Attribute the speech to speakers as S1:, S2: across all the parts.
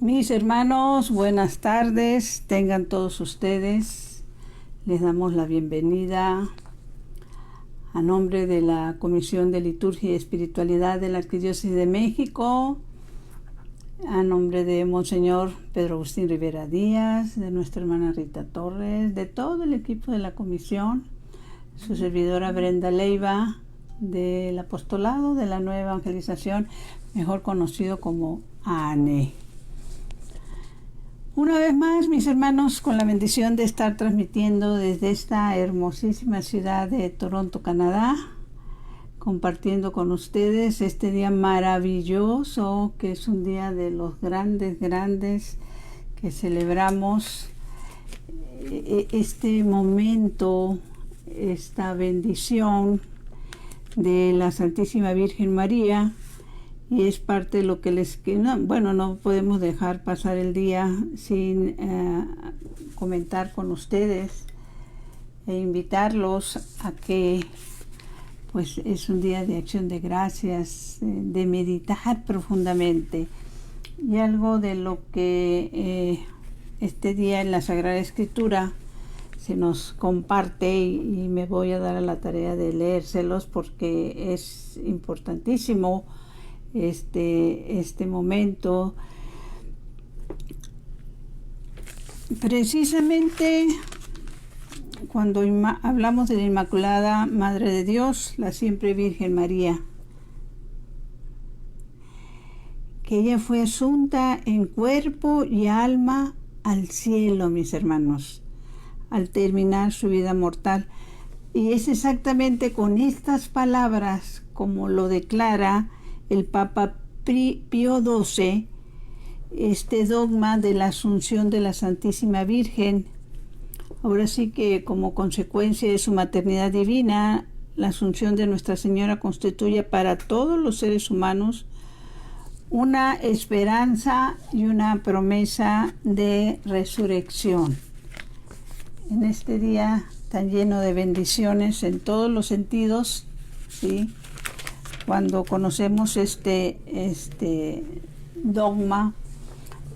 S1: Mis hermanos, buenas tardes, tengan todos ustedes. Les damos la bienvenida a nombre de la Comisión de Liturgia y Espiritualidad de la Arquidiócesis de México, a nombre de Monseñor Pedro Agustín Rivera Díaz, de nuestra hermana Rita Torres, de todo el equipo de la comisión, su servidora Brenda Leiva, del apostolado de la Nueva Evangelización, mejor conocido como ANE. Una vez más, mis hermanos, con la bendición de estar transmitiendo desde esta hermosísima ciudad de Toronto, Canadá, compartiendo con ustedes este día maravilloso, que es un día de los grandes que celebramos este momento, esta bendición de la Santísima Virgen María. Y es parte de lo que no podemos dejar pasar el día sin comentar con ustedes e invitarlos a que pues es un día de acción de gracias, de meditar profundamente. Y algo de lo que este día en la Sagrada Escritura se nos comparte, y me voy a dar a la tarea de leérselos porque es importantísimo este momento. Precisamente cuando hablamos de la Inmaculada Madre de Dios, la siempre Virgen María, que ella fue asunta en cuerpo y alma al cielo, mis hermanos, al terminar su vida mortal. Y es exactamente con estas palabras como lo declara el Papa Pío XII, este dogma de la Asunción de la Santísima Virgen. Ahora sí que, como consecuencia de su maternidad divina, la Asunción de Nuestra Señora constituye para todos los seres humanos una esperanza y una promesa de resurrección. En este día tan lleno de bendiciones en todos los sentidos, ¿sí?, cuando conocemos este dogma,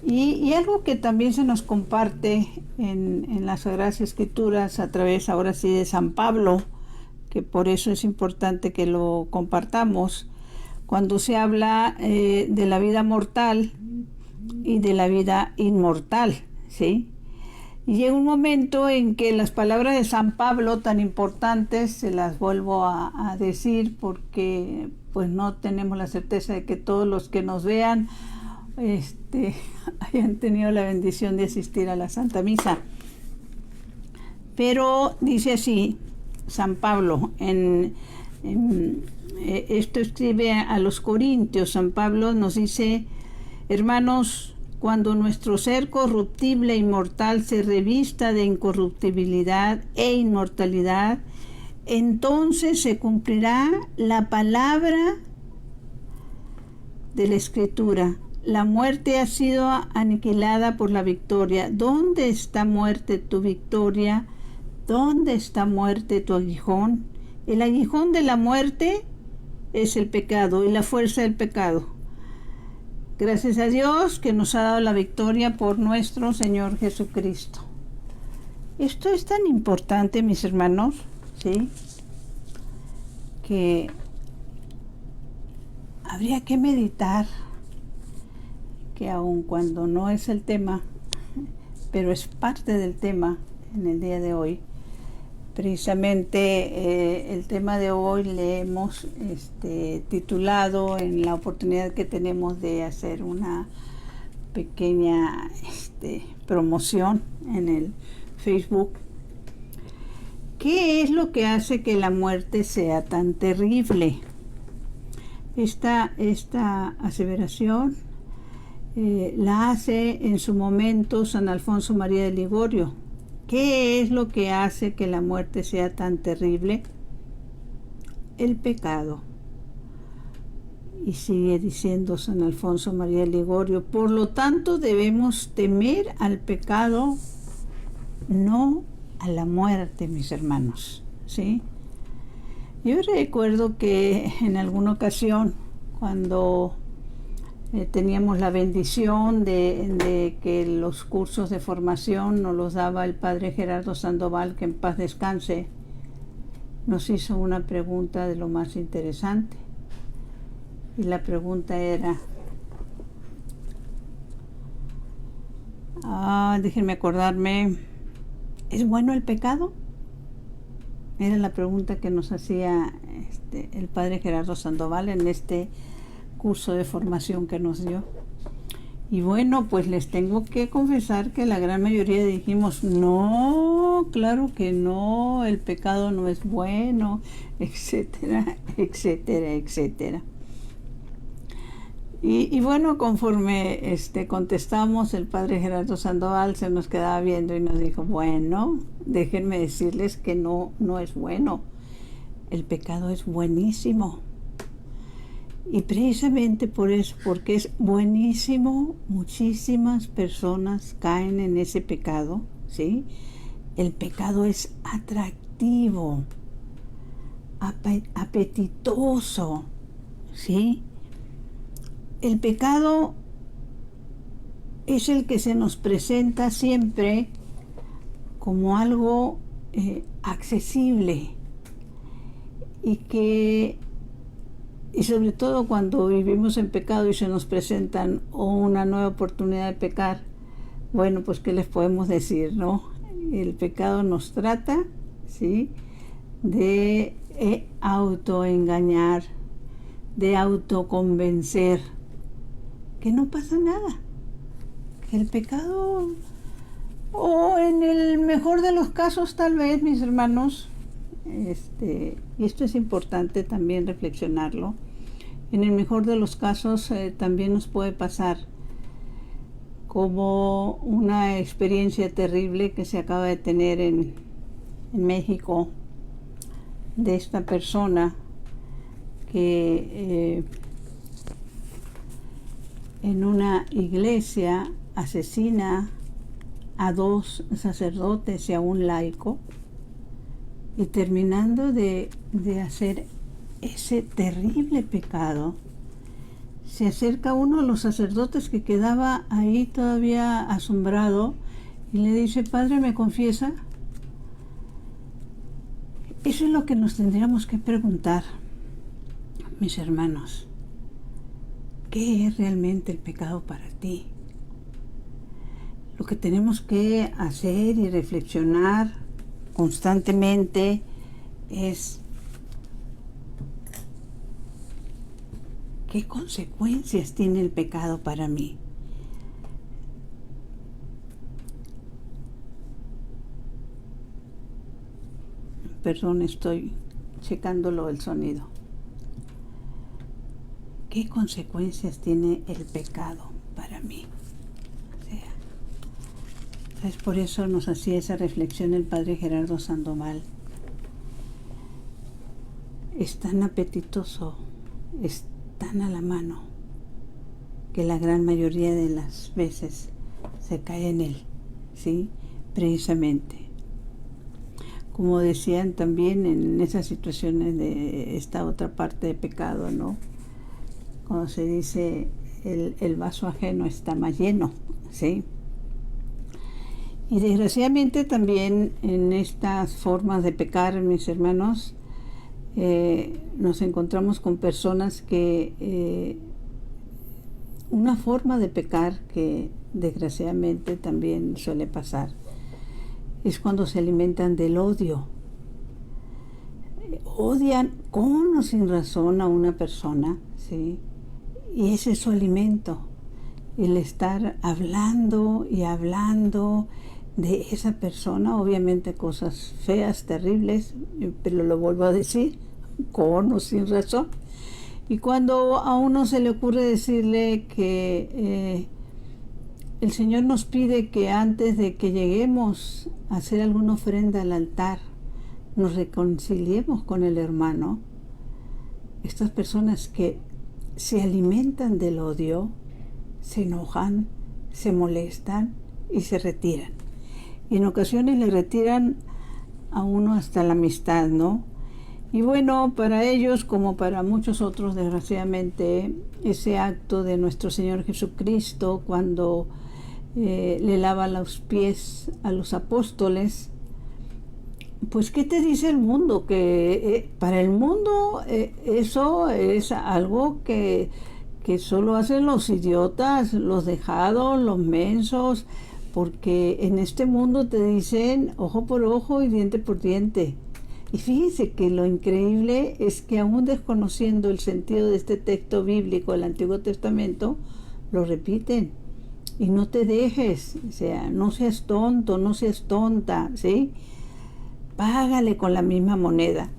S1: y algo que también se nos comparte en las Sagradas Escrituras a través ahora sí de San Pablo, que por eso es importante que lo compartamos, cuando se habla de la vida mortal y de la vida inmortal, ¿sí? Y llega un momento en que las palabras de San Pablo tan importantes, se las vuelvo a decir porque pues no tenemos la certeza de que todos los que nos vean hayan tenido la bendición de asistir a la Santa Misa. Pero dice así San Pablo, esto escribe a los Corintios. San Pablo nos dice: hermanos, cuando nuestro ser corruptible e inmortal se revista de incorruptibilidad e inmortalidad, entonces se cumplirá la palabra de la Escritura: la muerte ha sido aniquilada por la victoria. ¿Dónde está, muerte, tu victoria? ¿Dónde está, muerte, tu aguijón? El aguijón de la muerte es el pecado y la fuerza del pecado. Gracias a Dios que nos ha dado la victoria por nuestro Señor Jesucristo. Esto es tan importante, mis hermanos, ¿sí?, que habría que meditar, que aun cuando no es el tema, pero es parte del tema en el día de hoy. Precisamente el tema de hoy le hemos titulado, en la oportunidad que tenemos de hacer una pequeña promoción en el Facebook: ¿qué es lo que hace que la muerte sea tan terrible? Esta aseveración la hace en su momento San Alfonso María de Ligorio. ¿Qué es lo que hace que la muerte sea tan terrible? El pecado. Y sigue diciendo San Alfonso María de Ligorio: por lo tanto debemos temer al pecado, no a la muerte, mis hermanos, ¿sí? Yo recuerdo que en alguna ocasión, cuando Teníamos la bendición de que los cursos de formación nos los daba el padre Gerardo Sandoval, que en paz descanse. Nos hizo una pregunta de lo más interesante. Y la pregunta era, déjenme acordarme, ¿es bueno el pecado? Era la pregunta que nos hacía el padre Gerardo Sandoval en este curso de formación que nos dio. Y bueno, pues les tengo que confesar que la gran mayoría dijimos, no, claro que no, el pecado no es bueno, etcétera, etcétera, etcétera. Y bueno, conforme contestamos, el padre Gerardo Sandoval se nos quedaba viendo y nos dijo, bueno, déjenme decirles que no es bueno, el pecado es buenísimo. Y precisamente por eso, porque es buenísimo, muchísimas personas caen en ese pecado, ¿sí? El pecado es atractivo, apetitoso, ¿sí? El pecado es el que se nos presenta siempre como algo accesible y sobre todo cuando vivimos en pecado y se nos presentan una nueva oportunidad de pecar, bueno, pues ¿qué les podemos decir, no? El pecado nos trata, ¿sí?, de autoengañar, de autoconvencer, que no pasa nada, que el pecado, o en el mejor de los casos tal vez, mis hermanos, y esto es importante también reflexionarlo, en el mejor de los casos también nos puede pasar como una experiencia terrible que se acaba de tener en México, de esta persona que en una iglesia asesina a 2 sacerdotes y a un laico, y terminando de hacer ese terrible pecado, se acerca uno de los sacerdotes que quedaba ahí todavía asombrado y le dice, Padre, ¿me confiesa? Eso es lo que nos tendríamos que preguntar, mis hermanos. ¿Qué es realmente el pecado para ti? Lo que tenemos que hacer y reflexionar constantemente es ¿qué consecuencias tiene el pecado para mí? Perdón, estoy checándolo el sonido. ¿Qué consecuencias tiene el pecado para mí? Entonces, por eso nos hacía esa reflexión el padre Gerardo Sandoval. Es tan apetitoso, es tan a la mano, que la gran mayoría de las veces se cae en él, ¿sí? Precisamente. Como decían también en esas situaciones de esta otra parte de pecado, ¿no? Cuando se dice el vaso ajeno está más lleno, ¿sí? Y desgraciadamente también en estas formas de pecar, mis hermanos, nos encontramos con personas que una forma de pecar que desgraciadamente también suele pasar es cuando se alimentan del odio. Odian con o sin razón a una persona, ¿sí? Y ese es su alimento, el estar hablando y hablando de esa persona, obviamente cosas feas, terribles, pero lo vuelvo a decir, con o sin razón. Y cuando a uno se le ocurre decirle que el Señor nos pide que antes de que lleguemos a hacer alguna ofrenda al altar, nos reconciliemos con el hermano, estas personas que se alimentan del odio, se enojan, se molestan y se retiran. Y en ocasiones le retiran a uno hasta la amistad, ¿no? Y bueno, para ellos, como para muchos otros, desgraciadamente, ese acto de nuestro Señor Jesucristo, cuando le lava los pies a los apóstoles, pues ¿qué te dice el mundo? Que para el mundo eso es algo que solo hacen los idiotas, los dejados, los mensos, porque en este mundo te dicen ojo por ojo y diente por diente. Y fíjense que lo increíble es que aún desconociendo el sentido de este texto bíblico del Antiguo Testamento, lo repiten. Y no te dejes, o sea, no seas tonto, no seas tonta, ¿sí? Págale con la misma moneda.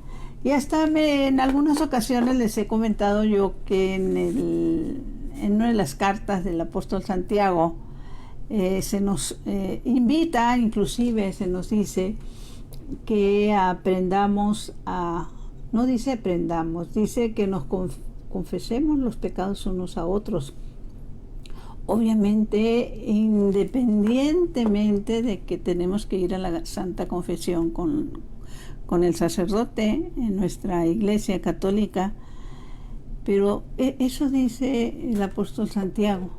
S1: Y hasta en algunas ocasiones les he comentado yo que en una de las cartas del apóstol Santiago se nos invita, inclusive se nos dice que aprendamos no dice aprendamos, dice que nos confesemos los pecados unos a otros. Obviamente, independientemente de que tenemos que ir a la Santa Confesión con el sacerdote en nuestra Iglesia Católica, pero eso dice el apóstol Santiago.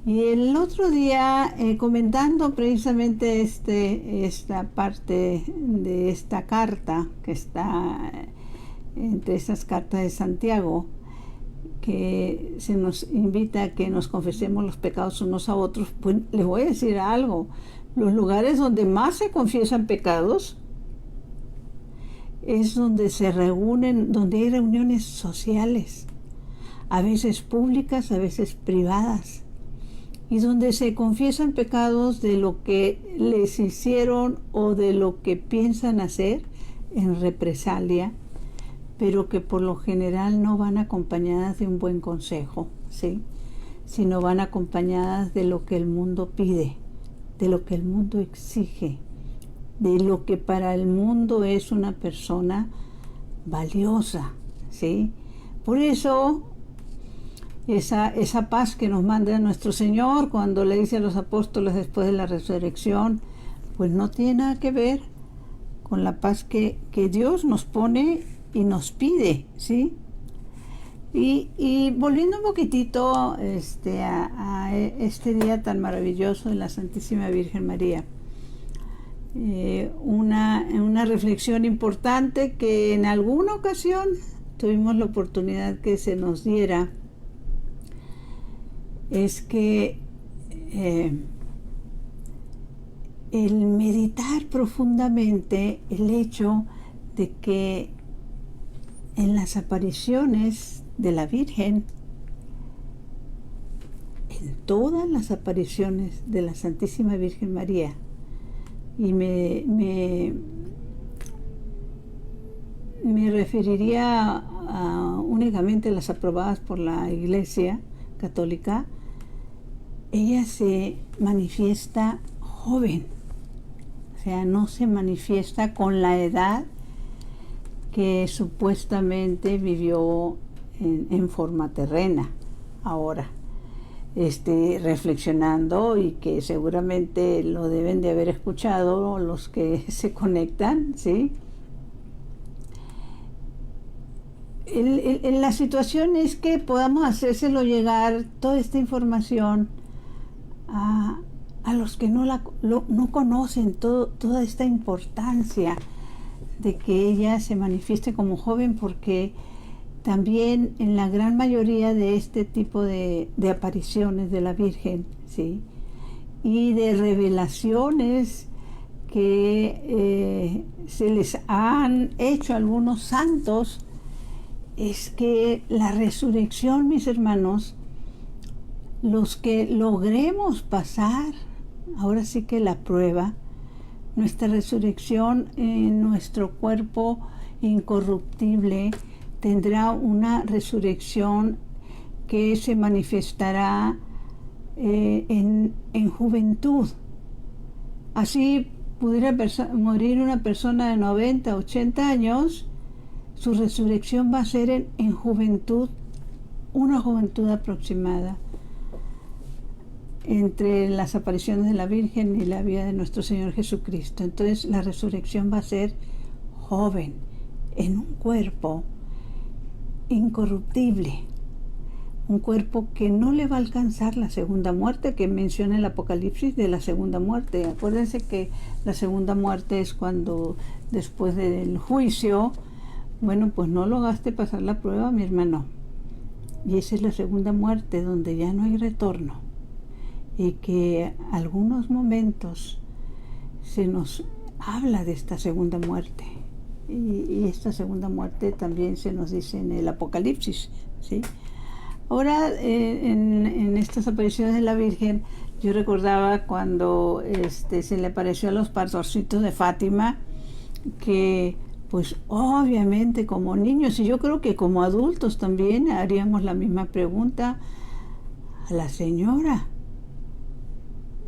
S1: Y el otro día, comentando precisamente esta parte de esta carta, que está entre estas cartas de Santiago, que se nos invita a que nos confesemos los pecados unos a otros, pues les voy a decir algo. Los lugares donde más se confiesan pecados es donde se reúnen, donde hay reuniones sociales, a veces públicas, a veces privadas, y donde se confiesan pecados de lo que les hicieron o de lo que piensan hacer en represalia, pero que por lo general no van acompañadas de un buen consejo, ¿sí? Sino van acompañadas de lo que el mundo pide, de lo que el mundo exige, de lo que para el mundo es una persona valiosa, ¿sí? Por eso esa paz que nos manda nuestro Señor cuando le dice a los apóstoles después de la resurrección, pues no tiene nada que ver con la paz que Dios nos pone y nos pide, ¿sí? Y volviendo un poquitito a este día tan maravilloso de la Santísima Virgen María, una reflexión importante que en alguna ocasión tuvimos la oportunidad que se nos diera, es que el meditar profundamente el hecho de que en las apariciones de la Virgen, en todas las apariciones de la Santísima Virgen María, y me referiría únicamente a las aprobadas por la Iglesia Católica, ella se manifiesta joven, o sea, no se manifiesta con la edad que supuestamente vivió en forma terrena ahora, reflexionando, y que seguramente lo deben de haber escuchado los que se conectan, ¿sí? La situación es que podamos hacérselo llegar toda esta información a los que no conocen toda esta importancia de que ella se manifieste como joven, porque también en la gran mayoría de este tipo de apariciones de la Virgen, ¿sí? Y de revelaciones que se les han hecho a algunos santos, es que la resurrección, mis hermanos, los que logremos pasar, ahora sí que la prueba, nuestra resurrección en nuestro cuerpo incorruptible tendrá una resurrección que se manifestará en juventud. Así pudiera morir una persona de 90, 80 años, su resurrección va a ser en juventud, una juventud aproximada entre las apariciones de la Virgen y la vida de nuestro Señor Jesucristo. Entonces la resurrección va a ser joven, en un cuerpo incorruptible, un cuerpo que no le va a alcanzar la segunda muerte que menciona el Apocalipsis de la segunda muerte. Acuérdense que la segunda muerte es cuando después del juicio, bueno, pues no lograste pasar la prueba, mi hermano. Y esa es la segunda muerte, donde ya no hay retorno. Y que algunos momentos se nos habla de esta segunda muerte. Y esta segunda muerte también se nos dice en el Apocalipsis, ¿sí? Ahora, en estas apariciones de la Virgen, yo recordaba cuando se le apareció a los pastorcitos de Fátima, que pues obviamente como niños, y yo creo que como adultos también haríamos la misma pregunta a la señora: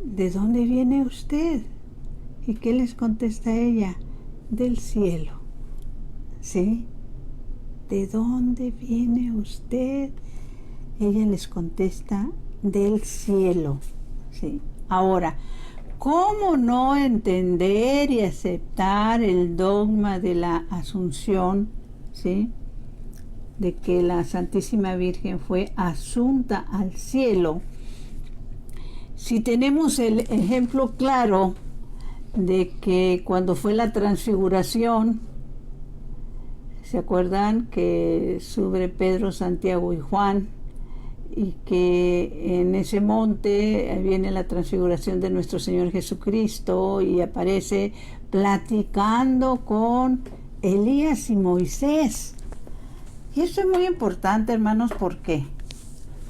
S1: ¿de dónde viene usted? ¿Y qué les contesta ella? Del cielo. ¿Sí? ¿De dónde viene usted? Ella les contesta: del cielo. ¿Sí? Ahora, ¿cómo no entender y aceptar el dogma de la Asunción, ¿sí? De que la Santísima Virgen fue asunta al cielo, si tenemos el ejemplo claro de que cuando fue la transfiguración, ¿se acuerdan que sube Pedro, Santiago y Juan? Y que en ese monte viene la transfiguración de nuestro Señor Jesucristo y aparece platicando con Elías y Moisés. Y esto es muy importante, hermanos, ¿por qué?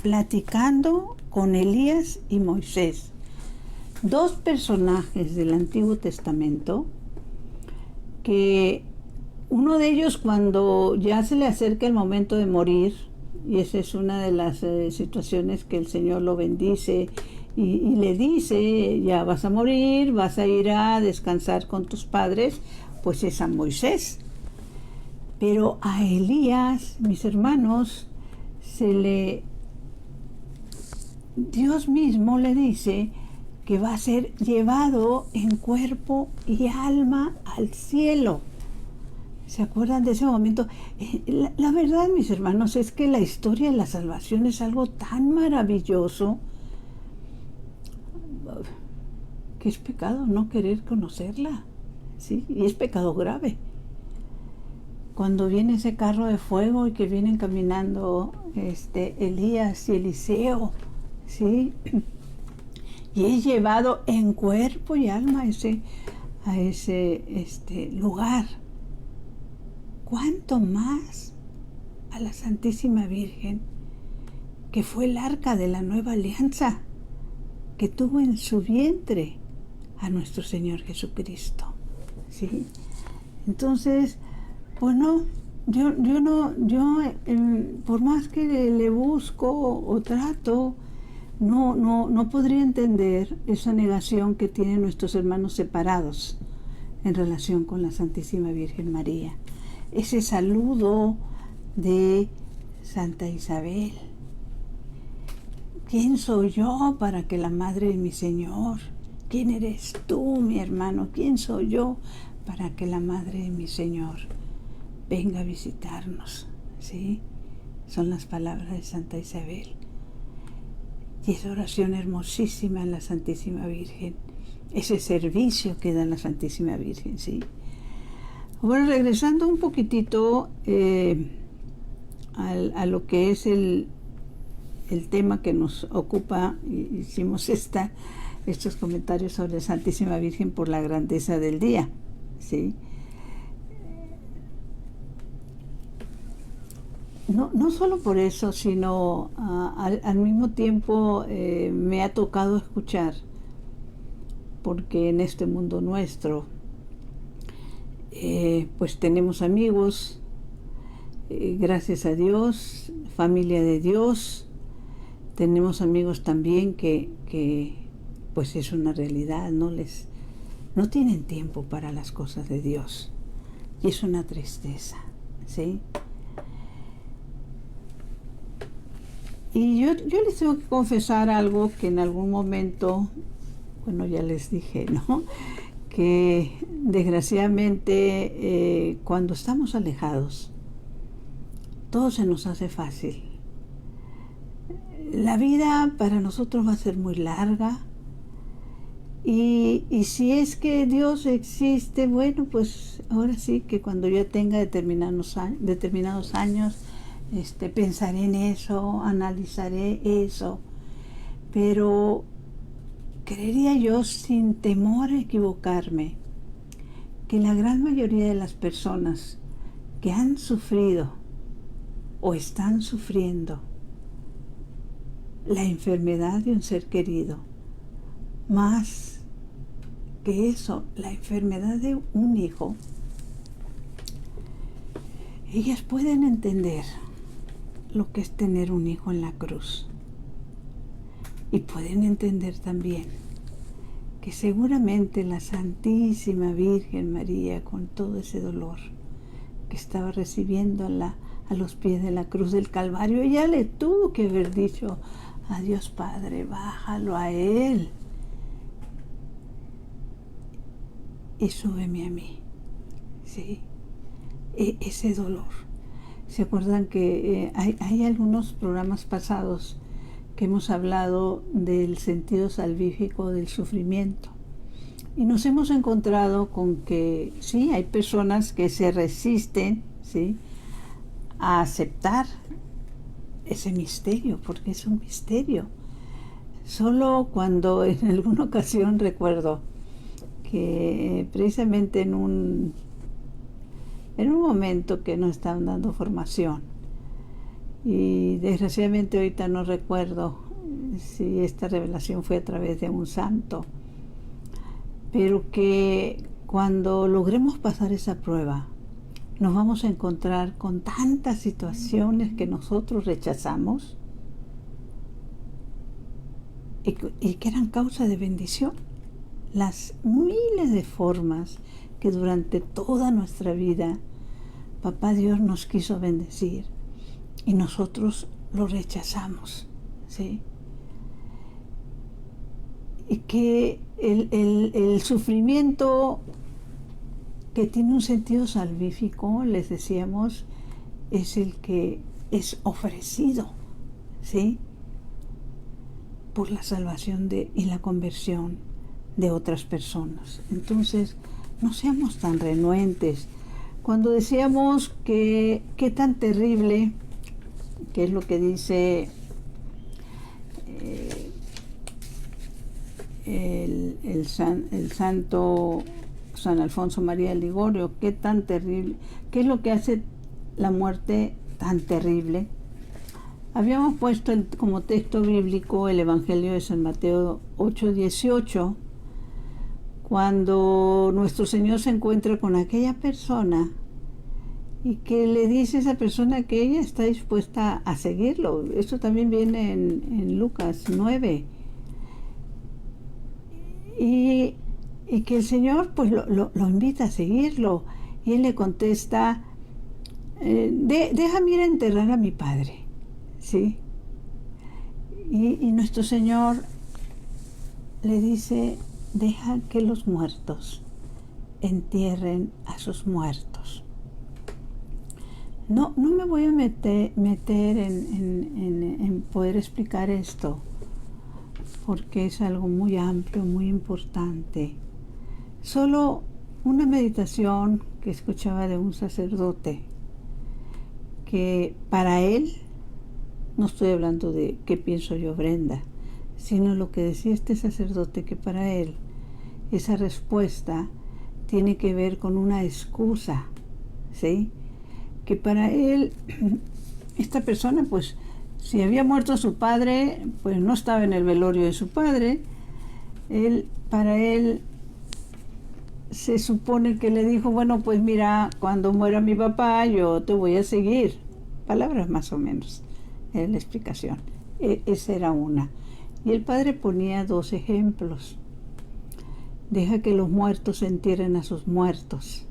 S1: Platicando con Elías y Moisés, dos personajes del Antiguo Testamento, que uno de ellos, cuando ya se le acerca el momento de morir, y esa es una de las situaciones que el Señor lo bendice y le dice: ya vas a morir, vas a ir a descansar con tus padres, pues es a Moisés. Pero a Elías, mis hermanos, Dios mismo le dice que va a ser llevado en cuerpo y alma al cielo. ¿Se acuerdan de ese momento? La verdad, mis hermanos, es que la historia de la salvación es algo tan maravilloso que es pecado no querer conocerla, ¿sí? Y es pecado grave. Cuando viene ese carro de fuego y que vienen caminando Elías y Eliseo, ¿sí? Y es llevado en cuerpo y alma a ese lugar. ¿Cuánto más a la Santísima Virgen, que fue el arca de la nueva alianza, que tuvo en su vientre a nuestro Señor Jesucristo? ¿Sí? Entonces, pues no, yo por más que le busco o trato, no podría entender esa negación que tienen nuestros hermanos separados en relación con la Santísima Virgen María. Ese saludo de Santa Isabel: ¿quién soy yo para que la madre de mi Señor? ¿Quién eres tú, mi hermano? ¿Quién soy yo para que la madre de mi Señor venga a visitarnos? ¿Sí? Son las palabras de Santa Isabel. Y esa oración hermosísima en la Santísima Virgen, ese servicio que da la Santísima Virgen, ¿sí? Bueno, regresando un poquitito a lo que es el tema que nos ocupa, hicimos estos comentarios sobre la Santísima Virgen por la grandeza del día, ¿sí? No solo por eso, sino al mismo tiempo me ha tocado escuchar, porque en este mundo nuestro, pues tenemos amigos, gracias a Dios, familia de Dios, tenemos amigos también que pues es una realidad, no tienen tiempo para las cosas de Dios, y es una tristeza, ¿sí? Y yo les tengo que confesar algo que en algún momento, bueno, ya les dije, ¿no? que desgraciadamente cuando estamos alejados, todo se nos hace fácil. La vida para nosotros va a ser muy larga y si es que Dios existe, bueno, pues ahora sí que cuando yo tenga determinados años, pensaré en eso, analizaré eso, pero creería yo, sin temor a equivocarme, que la gran mayoría de las personas que han sufrido o están sufriendo la enfermedad de un ser querido, más que eso, la enfermedad de un hijo, ellas pueden entender lo que es tener un hijo en la cruz. Y pueden entender también que seguramente la Santísima Virgen María, con todo ese dolor que estaba recibiendo a los pies de la cruz del Calvario, ella le tuvo que haber dicho a Dios Padre, bájalo a Él y súbeme a mí. ¿Sí? Ese dolor. ¿Se acuerdan que hay algunos programas pasados que hemos hablado del sentido salvífico del sufrimiento? Y nos hemos encontrado con que sí, hay personas que se resisten, ¿sí?, a aceptar ese misterio, porque es un misterio. Solo cuando en alguna ocasión recuerdo que precisamente en un momento que nos estaban dando formación, y desgraciadamente ahorita no recuerdo si esta revelación fue a través de un santo, pero que cuando logremos pasar esa prueba, nos vamos a encontrar con tantas situaciones que nosotros rechazamos y que eran causa de bendición. Las miles de formas que durante toda nuestra vida Papá Dios nos quiso bendecir y nosotros lo rechazamos, ¿sí? Y que el sufrimiento que tiene un sentido salvífico, les decíamos, es el que es ofrecido, ¿sí?, por la salvación y la conversión de otras personas. Entonces, no seamos tan renuentes. Cuando decíamos que qué tan terrible, que es lo que dice el santo San Alfonso María de Ligorio, qué tan terrible, qué es lo que hace la muerte tan terrible. Habíamos puesto como texto bíblico el Evangelio de San Mateo 8:18, cuando nuestro Señor se encuentra con aquella persona y que le dice a esa persona que ella está dispuesta a seguirlo. Esto también viene en Lucas 9. Y que el Señor pues lo invita a seguirlo. Y él le contesta, déjame ir a enterrar a mi padre. ¿Sí? Y nuestro Señor le dice, deja que los muertos entierren a sus muertos. No me voy a meter en poder explicar esto, porque es algo muy amplio, muy importante. Solo una meditación que escuchaba de un sacerdote, que para él, no estoy hablando de qué pienso yo, Brenda, sino lo que decía este sacerdote, que para él esa respuesta tiene que ver con una excusa, ¿sí? Que para él, esta persona, pues, si había muerto su padre, pues no estaba en el velorio de su padre. Para él, se supone que le dijo, bueno, pues mira, cuando muera mi papá, yo te voy a seguir. Palabras más o menos, era la explicación. Esa era una. Y el padre ponía 2 ejemplos. Deja que los muertos entierren a sus muertos.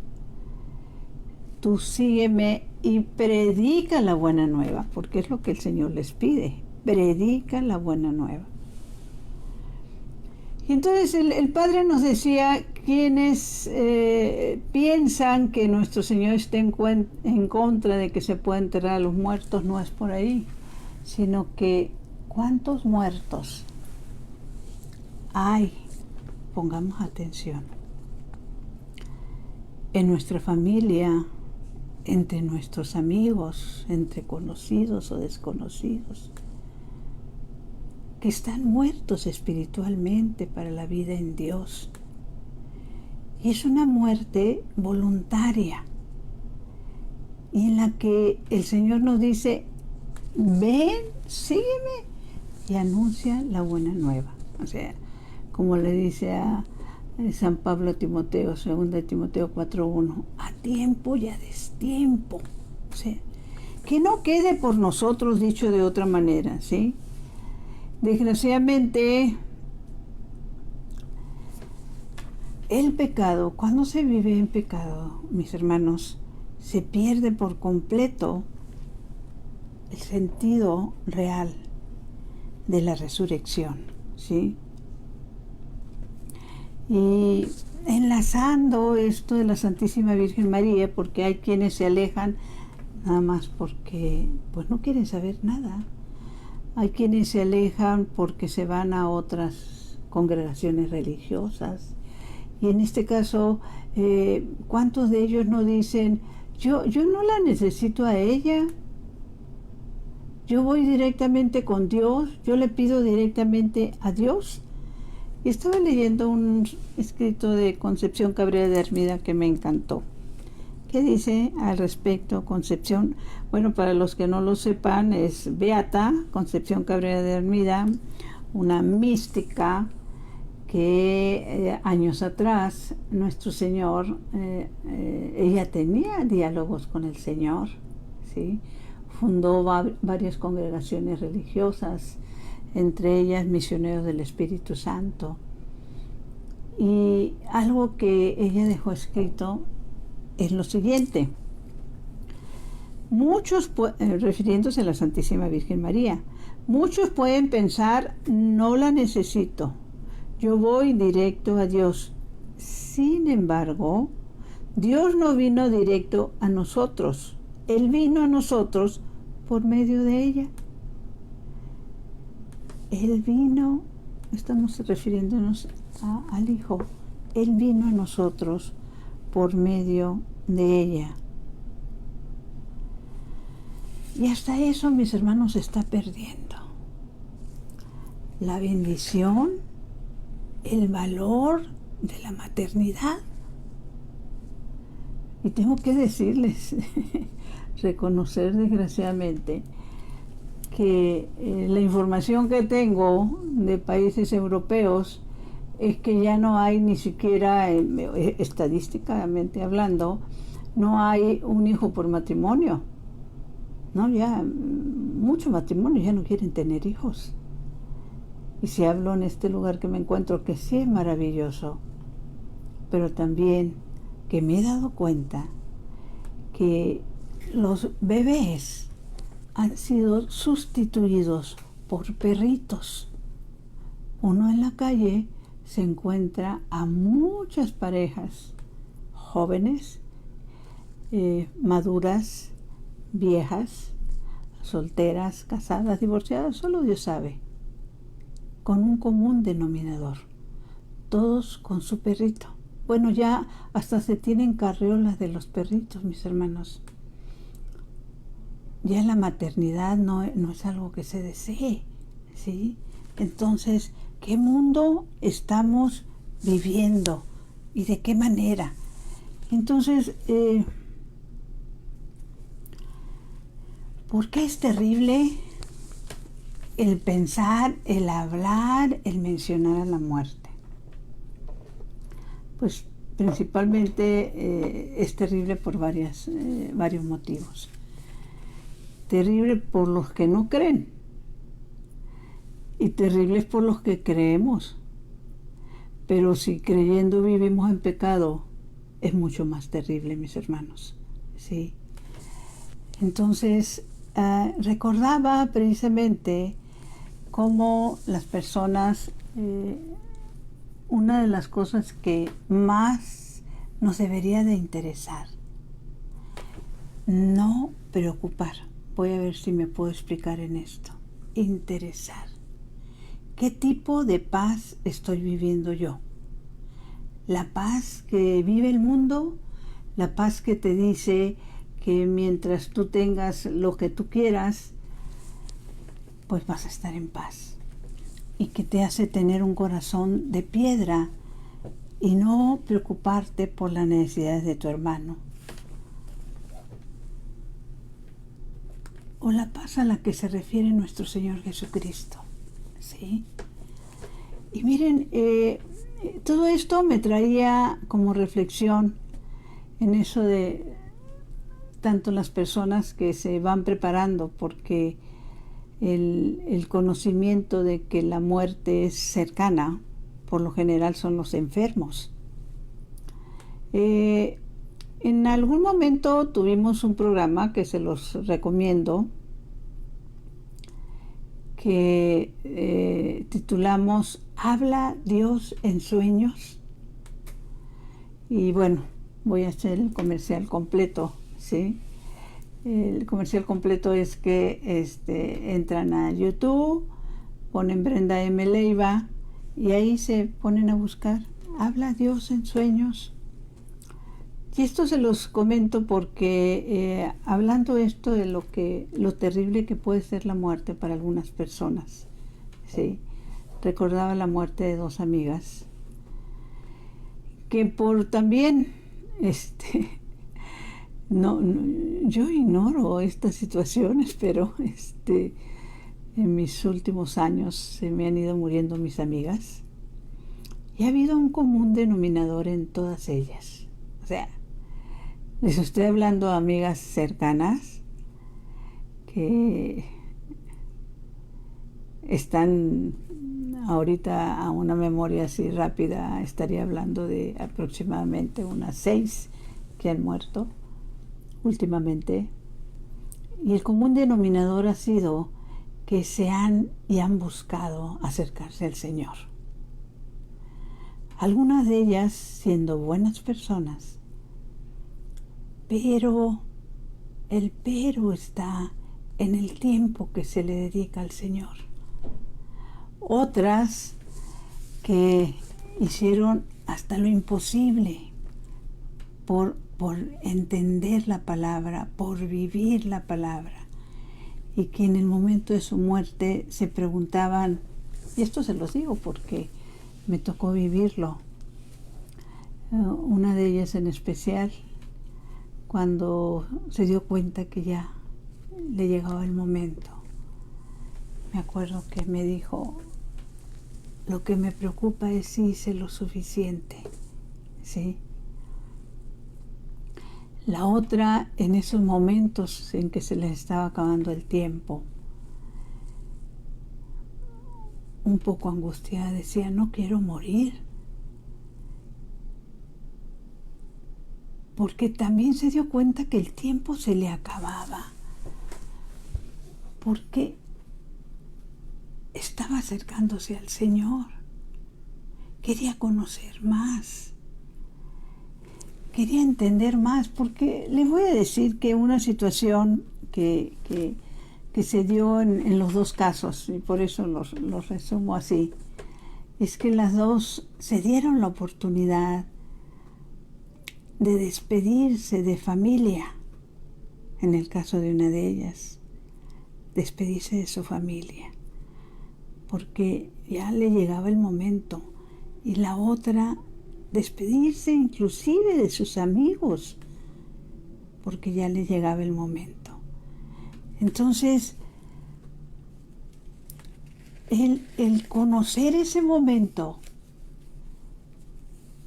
S1: Tú sígueme y predica la buena nueva, porque es lo que el Señor les pide. Predica la buena nueva. Y entonces el padre nos decía quienes piensan que nuestro Señor está en contra de que se pueda enterrar a los muertos, no es por ahí, sino que ¿cuántos muertos hay? Pongamos atención. En nuestra familia, entre nuestros amigos, entre conocidos o desconocidos, que están muertos espiritualmente para la vida en Dios. Y es una muerte voluntaria, y en la que el Señor nos dice: ven, sígueme, y anuncia la buena nueva. O sea, como le dice a San Pablo a Timoteo, 2 Timoteo 4:1, a tiempo y a destiempo. O sea, que no quede por nosotros dicho de otra manera, ¿sí? Desgraciadamente, el pecado, cuando se vive en pecado, mis hermanos, se pierde por completo el sentido real de la resurrección, ¿sí? Y enlazando esto de la Santísima Virgen María, porque hay quienes se alejan nada más porque pues no quieren saber nada. Hay quienes se alejan porque se van a otras congregaciones religiosas. Y en este caso, ¿cuántos de ellos no dicen: yo no la necesito a ella, yo voy directamente con Dios, yo le pido directamente a Dios? Y estaba leyendo un escrito de Concepción Cabrera de Hermida que me encantó. ¿Qué dice al respecto Concepción? Bueno, para los que no lo sepan, es beata Concepción Cabrera de Hermida, una mística que años atrás nuestro Señor, ella tenía diálogos con el Señor, ¿sí? Fundó varias congregaciones religiosas, entre ellas Misioneros del Espíritu Santo. Y algo que ella dejó escrito es lo siguiente: muchos, refiriéndose a la Santísima Virgen María, muchos pueden pensar: no la necesito, yo voy directo a Dios. Sin embargo, Dios no vino directo a nosotros, Él vino a nosotros por medio de ella. Él vino, estamos refiriéndonos al Hijo, Él vino a nosotros por medio de ella. Y hasta eso, mis hermanos, se está perdiendo. La bendición, el valor de la maternidad. Y tengo que decirles, reconocer desgraciadamente, que la información que tengo de países europeos es que ya no hay ni siquiera, estadísticamente hablando, no hay un hijo por matrimonio. No, ya muchos matrimonios ya no quieren tener hijos. Y si hablo en este lugar que me encuentro, que sí es maravilloso, pero también que me he dado cuenta que los bebés han sido sustituidos por perritos. Uno en la calle se encuentra a muchas parejas jóvenes, maduras, viejas, solteras, casadas, divorciadas, solo Dios sabe, con un común denominador, todos con su perrito. Bueno, ya hasta se tienen carriolas de los perritos, mis hermanos. Ya la maternidad no es algo que se desee, ¿sí? Entonces, ¿qué mundo estamos viviendo? ¿Y de qué manera? Entonces, ¿por qué es terrible el pensar, el hablar, el mencionar a la muerte? Pues principalmente es terrible por varios motivos. Terrible por los que no creen y terrible por los que creemos. Pero si creyendo vivimos en pecado, es mucho más terrible, mis hermanos, ¿sí? Entonces, recordaba precisamente cómo las personas, una de las cosas que más nos debería de interesar. No preocupar. Voy a ver si me puedo explicar en esto. Interesar. ¿Qué tipo de paz estoy viviendo yo? La paz que vive el mundo, la paz que te dice que mientras tú tengas lo que tú quieras, pues vas a estar en paz. Y que te hace tener un corazón de piedra y no preocuparte por las necesidades de tu hermano. O la paz a la que se refiere nuestro Señor Jesucristo. ¿Sí? Y miren, todo esto me traía como reflexión en eso de tanto las personas que se van preparando, porque el conocimiento de que la muerte es cercana, por lo general son los enfermos. En algún momento tuvimos un programa que se los recomiendo, que titulamos ¿Habla Dios en sueños? Y bueno, voy a hacer el comercial completo, ¿sí? El comercial completo es que entran a YouTube, ponen Brenda M. Leiva y ahí se ponen a buscar ¿Habla Dios en sueños? Y esto se los comento porque hablando esto de lo terrible que puede ser la muerte para algunas personas, ¿sí? Recordaba la muerte de dos amigas que por también yo ignoro estas situaciones, pero en mis últimos años se me han ido muriendo mis amigas y ha habido un común denominador en todas ellas. O sea, les estoy hablando a amigas cercanas que están ahorita, a una memoria así rápida, estaría hablando de aproximadamente unas 6 que han muerto últimamente. Y el común denominador ha sido que han buscado acercarse al Señor. Algunas de ellas siendo buenas personas, pero el pero está en el tiempo que se le dedica al Señor. Otras que hicieron hasta lo imposible por entender la palabra, por vivir la palabra, y que en el momento de su muerte se preguntaban, y esto se los digo porque me tocó vivirlo, una de ellas en especial, cuando se dio cuenta que ya le llegaba el momento, me acuerdo que me dijo, lo que me preocupa es si hice lo suficiente, ¿sí? La otra, en esos momentos en que se les estaba acabando el tiempo, un poco angustiada, decía, no quiero morir. Porque también se dio cuenta que el tiempo se le acababa. Porque estaba acercándose al Señor. Quería conocer más. Quería entender más. Porque les voy a decir que una situación que se dio en los dos casos, y por eso los resumo así, es que las dos se dieron la oportunidad de despedirse de familia. En el caso de una de ellas, despedirse de su familia, porque ya le llegaba el momento, y la otra, despedirse inclusive de sus amigos, porque ya le llegaba el momento. Entonces, el conocer ese momento,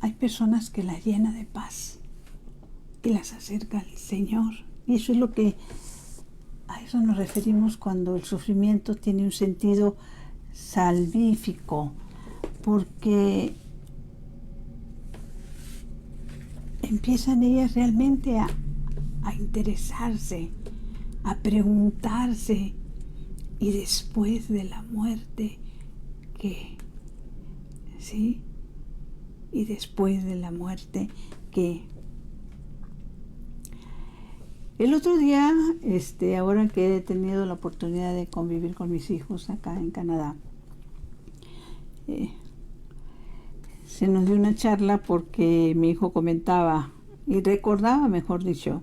S1: hay personas que la llena de paz, que las acerca al Señor. Y eso es a eso nos referimos cuando el sufrimiento tiene un sentido salvífico, porque empiezan ellas realmente a interesarse, a preguntarse, y después de la muerte, ¿qué? ¿Sí? y después de la muerte, ¿qué? El otro día, ahora que he tenido la oportunidad de convivir con mis hijos acá en Canadá, se nos dio una charla porque mi hijo comentaba, y recordaba, mejor dicho,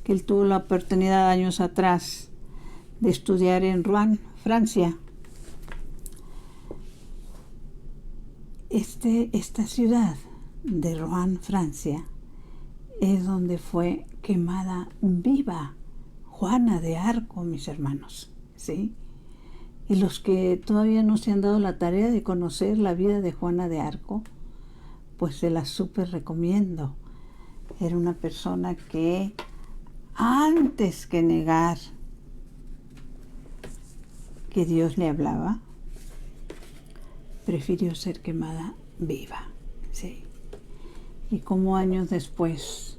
S1: que él tuvo la oportunidad años atrás de estudiar en Rouen, Francia. Esta ciudad de Rouen, Francia, es donde fue quemada viva Juana de Arco, mis hermanos, ¿sí? Y los que todavía no se han dado la tarea de conocer la vida de Juana de Arco, pues se la súper recomiendo. Era una persona que antes que negar que Dios le hablaba, prefirió ser quemada viva, ¿sí? Y como años después,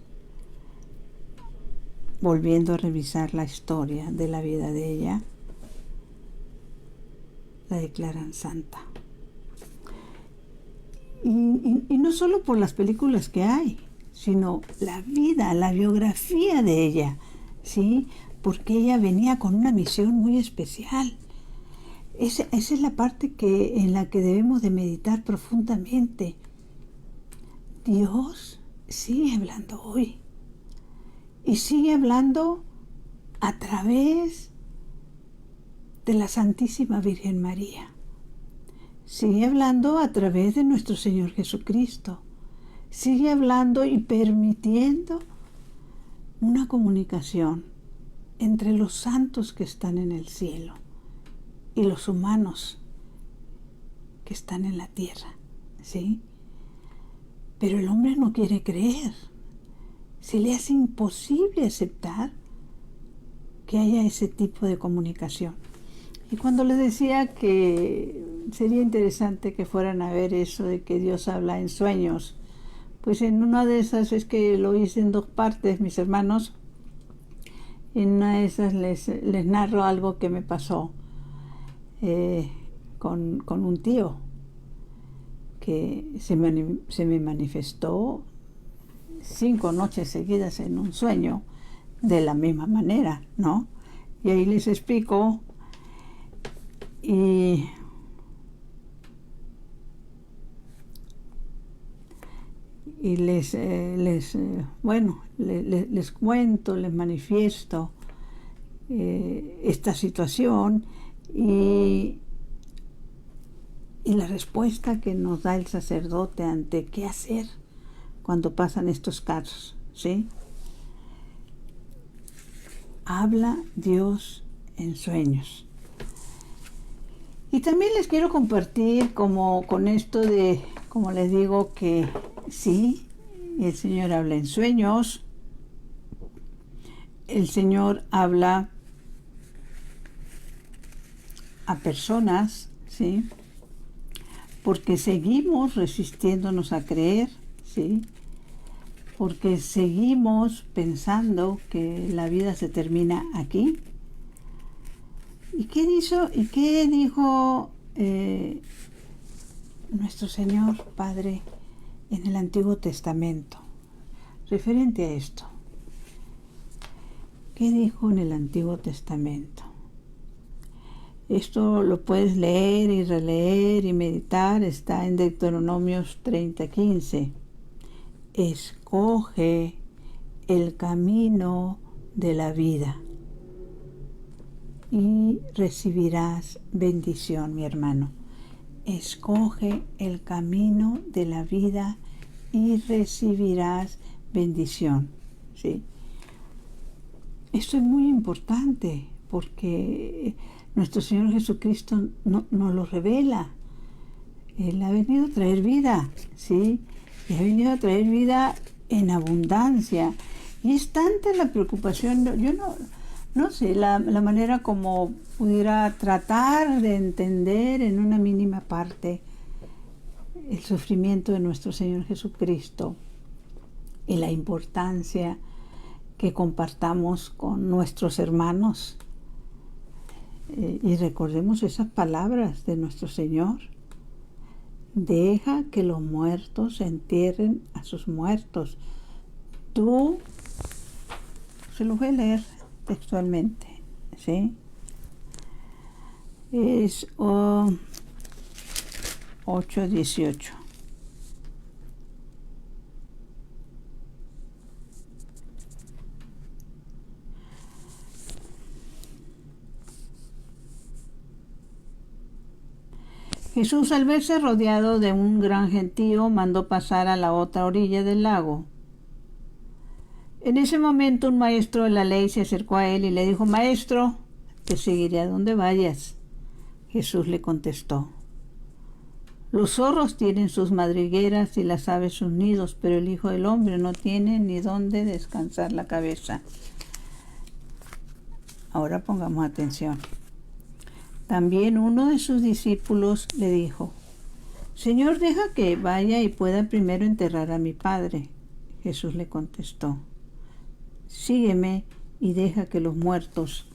S1: volviendo a revisar la historia de la vida de ella, la declaran santa. Y no solo por las películas que hay, sino la vida, la biografía de ella, ¿sí? Porque ella venía con una misión muy especial. Esa es la parte en la que debemos de meditar profundamente. Dios sigue hablando hoy y sigue hablando a través de la Santísima Virgen María. Sigue hablando a través de nuestro Señor Jesucristo. Sigue hablando y permitiendo una comunicación entre los santos que están en el cielo y los humanos que están en la tierra, ¿sí? Pero el hombre no quiere creer. Se le hace imposible aceptar que haya ese tipo de comunicación. Y cuando les decía que sería interesante que fueran a ver eso de que Dios habla en sueños, pues en una de esas, es que lo hice en 2 partes, mis hermanos. En una de esas les narro algo que me pasó con un tío que se me manifestó 5 noches seguidas en un sueño de la misma manera, ¿no? Y ahí les explico y les cuento, les manifiesto esta situación y la respuesta que nos da el sacerdote ante qué hacer cuando pasan estos casos, ¿sí? Habla Dios en sueños. Y también les quiero compartir con esto de, como les digo, que sí, el Señor habla en sueños, el Señor habla a personas, ¿sí? Porque seguimos resistiéndonos a creer, ¿sí? Porque seguimos pensando que la vida se termina aquí. ¿Y qué dijo nuestro Señor Padre en el Antiguo Testamento referente a esto? ¿Qué dijo en el Antiguo Testamento? Esto lo puedes leer y releer y meditar. Está en Deuteronomios 30:15. Escoge el camino de la vida y recibirás bendición, mi hermano. Escoge el camino de la vida y recibirás bendición, ¿sí? Esto es muy importante porque nuestro Señor Jesucristo nos lo revela. Él ha venido a traer vida, ¿sí? Y ha venido a traer vida en abundancia. Y es tanta la preocupación, yo no sé, la manera como pudiera tratar de entender en una mínima parte el sufrimiento de nuestro Señor Jesucristo y la importancia que compartamos con nuestros hermanos. Y recordemos esas palabras de nuestro Señor. Deja que los muertos entierren a sus muertos. Tú, se los voy a leer textualmente, ¿sí? Es 8:18. Jesús, al verse rodeado de un gran gentío, mandó pasar a la otra orilla del lago. En ese momento un maestro de la ley se acercó a él y le dijo: Maestro, te seguiré a donde vayas. Jesús le contestó: Los zorros tienen sus madrigueras y las aves sus nidos, pero el Hijo del Hombre no tiene ni dónde descansar la cabeza. Ahora pongamos atención. También uno de sus discípulos le dijo: Señor, deja que vaya y pueda primero enterrar a mi padre. Jesús le contestó: Sígueme y deja que los muertos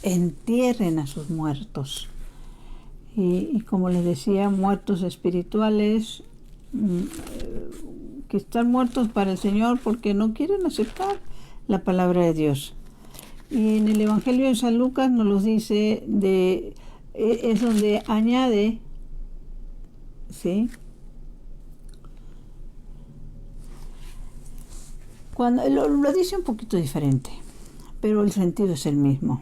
S1: entierren a sus muertos. Y como les decía, muertos espirituales que están muertos para el Señor porque no quieren aceptar la palabra de Dios. Y en el Evangelio de San Lucas nos los dice, es donde añade, ¿sí? Cuando lo dice un poquito diferente, pero el sentido es el mismo.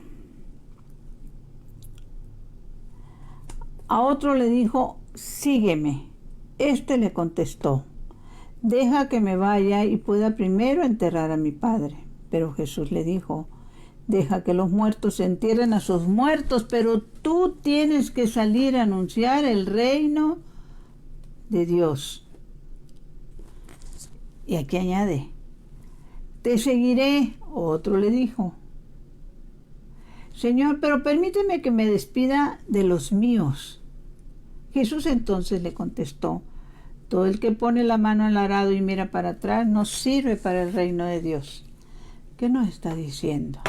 S1: A otro le dijo: sígueme. Este le contestó: deja que me vaya y pueda primero enterrar a mi padre. Pero Jesús le dijo: deja que los muertos entierren a sus muertos, pero tú tienes que salir a anunciar el reino de Dios. Y aquí añade: te seguiré. Otro le dijo: Señor, pero permíteme que me despida de los míos. Jesús entonces le contestó: todo el que pone la mano en el arado y mira para atrás no sirve para el reino de Dios. ¿Qué nos está diciendo?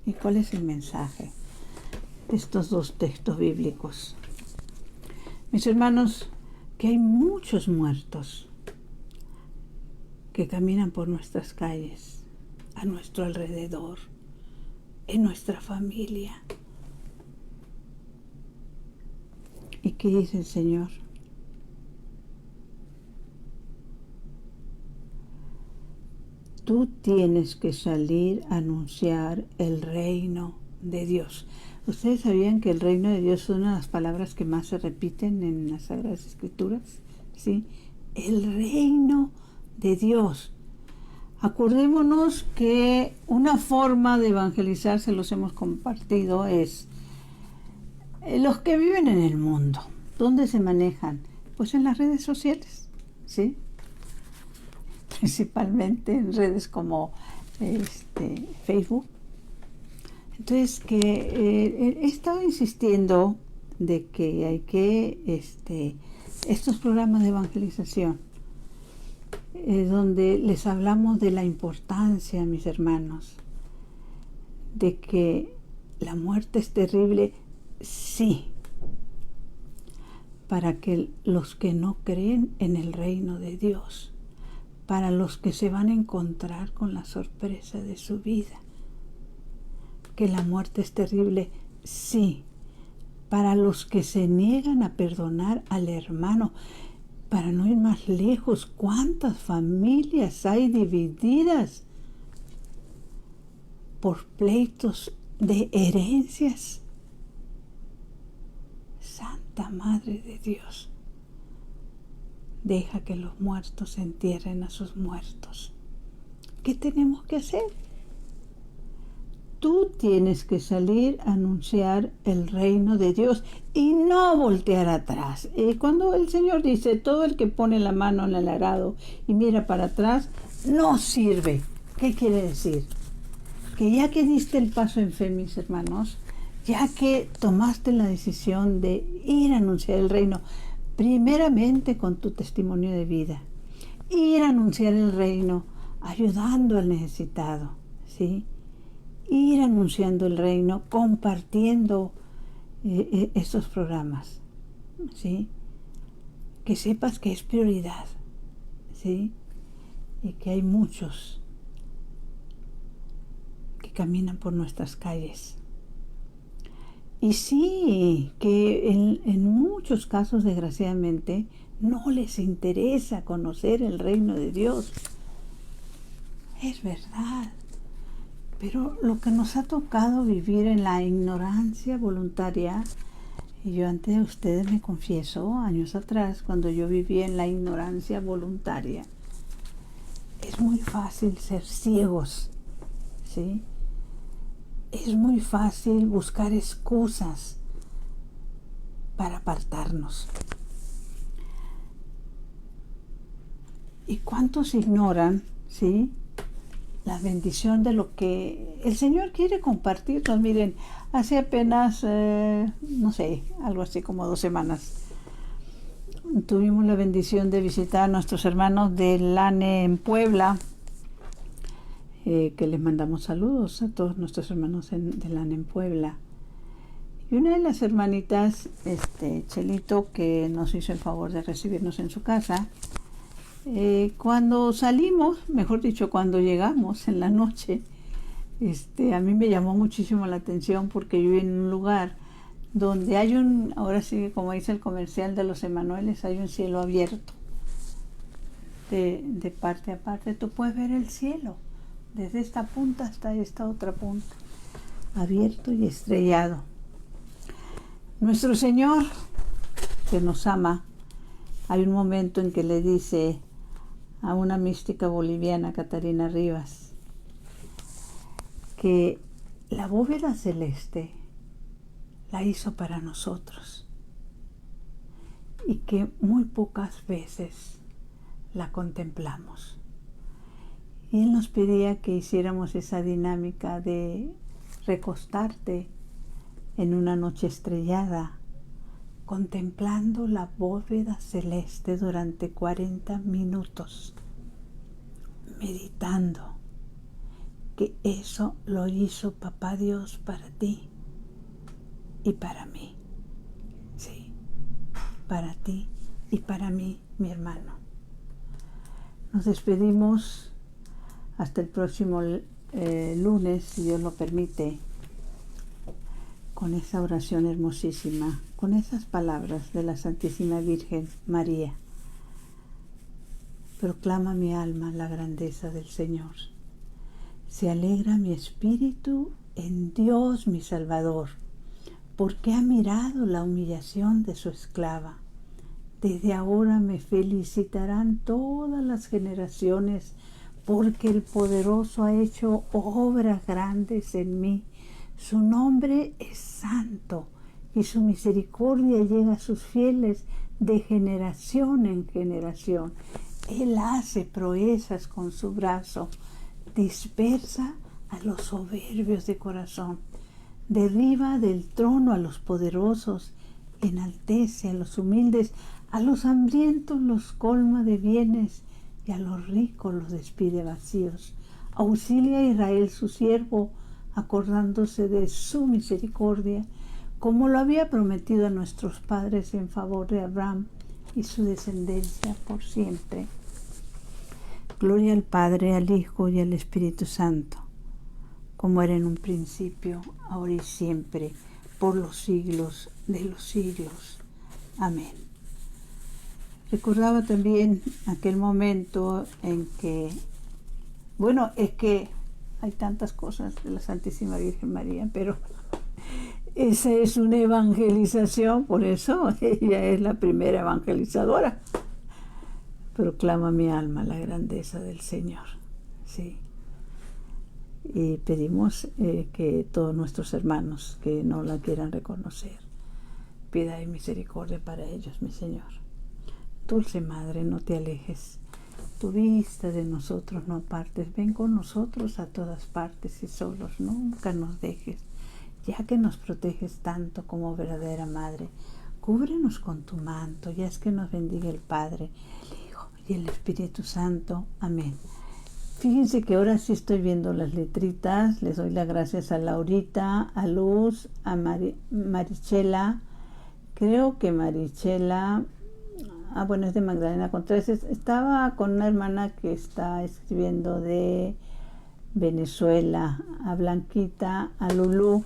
S1: ¿Y cuál es el mensaje de estos dos textos bíblicos? Mis hermanos, que hay muchos muertos que caminan por nuestras calles, a nuestro alrededor, en nuestra familia. ¿Y qué dice el Señor? Tú tienes que salir a anunciar el reino de Dios. ¿Ustedes sabían que el reino de Dios es una de las palabras que más se repiten en las Sagradas Escrituras? ¿Sí? El reino de Dios. Acordémonos que una forma de evangelizar, se los hemos compartido, es los que viven en el mundo. ¿Dónde se manejan? Pues en las redes sociales, ¿sí? Principalmente en redes como Facebook. Entonces, que he estado insistiendo de que hay que estos programas de evangelización, donde les hablamos de la importancia, mis hermanos, de que la muerte es terrible, sí, para que los que no creen en el reino de Dios, para los que se van a encontrar con la sorpresa de su vida, que la muerte es terrible, sí, para los que se niegan a perdonar al hermano. Para no ir más lejos, ¿cuántas familias hay divididas por pleitos de herencias? Santa Madre de Dios, deja que los muertos entierren a sus muertos. ¿Qué tenemos que hacer? Tú tienes que salir a anunciar el reino de Dios y no voltear atrás. Cuando el Señor dice, todo el que pone la mano en el arado y mira para atrás, no sirve. ¿Qué quiere decir? Que ya que diste el paso en fe, mis hermanos, ya que tomaste la decisión de ir a anunciar el reino, primeramente con tu testimonio de vida, ir a anunciar el reino ayudando al necesitado, ¿sí? Ir anunciando el reino, compartiendo estos programas, ¿sí? que sepas que es prioridad, ¿sí? Y que hay muchos que caminan por nuestras calles. Y sí, que en muchos casos, desgraciadamente, no les interesa conocer el reino de Dios. Es verdad. Pero lo que nos ha tocado vivir en la ignorancia voluntaria, y yo ante ustedes me confieso, años atrás, cuando yo vivía en la ignorancia voluntaria, es muy fácil ser ciegos, ¿sí? Es muy fácil buscar excusas para apartarnos. ¿Y cuántos ignoran, sí, la bendición de lo que el Señor quiere compartirnos? Miren, hace apenas, no sé, algo así como 2 semanas, tuvimos la bendición de visitar a nuestros hermanos de LANE en Puebla, que les mandamos saludos a todos nuestros hermanos de LANE en Puebla. Y una de las hermanitas, Chelito, que nos hizo el favor de recibirnos en su casa, cuando salimos, mejor dicho, cuando llegamos en la noche, a mí me llamó muchísimo la atención porque yo en un lugar donde hay ahora sí, como dice el comercial de los Emanueles, hay un cielo abierto. De parte a parte, tú puedes ver el cielo, desde esta punta hasta esta otra punta, abierto y estrellado. Nuestro Señor, que nos ama, hay un momento en que le dice a una mística boliviana, Catarina Rivas, que la bóveda celeste la hizo para nosotros y que muy pocas veces la contemplamos. Y Él nos pedía que hiciéramos esa dinámica de recostarte en una noche estrellada, contemplando la bóveda celeste durante 40 minutos, meditando que eso lo hizo Papá Dios para ti y para mí. Sí, para ti y para mí, mi hermano. Nos despedimos hasta el próximo lunes, si Dios lo permite, con esa oración hermosísima, con esas palabras de la Santísima Virgen María. Proclama mi alma la grandeza del Señor. Se alegra mi espíritu en Dios mi Salvador, porque ha mirado la humillación de su esclava. Desde ahora me felicitarán todas las generaciones, porque el Poderoso ha hecho obras grandes en mí. Su nombre es santo y su misericordia llega a sus fieles de generación en generación. Él hace proezas con su brazo, dispersa a los soberbios de corazón, derriba del trono a los poderosos, enaltece a los humildes, a los hambrientos los colma de bienes y a los ricos los despide vacíos. Auxilia a Israel su siervo, acordándose de su misericordia, como lo había prometido a nuestros padres en favor de Abraham y su descendencia por siempre. Gloria al Padre, al Hijo y al Espíritu Santo, como era en un principio, ahora y siempre, por los siglos de los siglos. Amén. Recordaba también aquel momento en que, bueno, es que hay tantas cosas de la Santísima Virgen María, pero esa es una evangelización, por eso ella es la primera evangelizadora. Proclama mi alma la grandeza del Señor, sí. Y pedimos que todos nuestros hermanos que no la quieran reconocer, piedad y misericordia para ellos, mi Señor. Dulce Madre, no te alejes, tu vista de nosotros no apartes, ven con nosotros a todas partes y solos nunca nos dejes, ya que nos proteges tanto como verdadera Madre. Cúbrenos con tu manto, ya es que nos bendiga el Padre, el Hijo y el Espíritu Santo. Amén. Fíjense que ahora sí estoy viendo las letritas. Les doy las gracias a Laurita, a Luz, a Marichela. Creo que Marichela, bueno, es de Magdalena Contreras. Estaba con una hermana que está escribiendo de Venezuela, a Blanquita, a Lulú,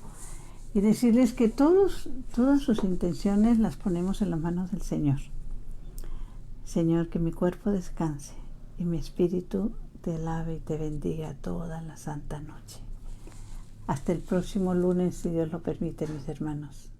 S1: y decirles que todas sus intenciones las ponemos en las manos del Señor. Señor, que mi cuerpo descanse y mi espíritu te alabe y te bendiga toda la santa noche. Hasta el próximo lunes, si Dios lo permite, mis hermanos.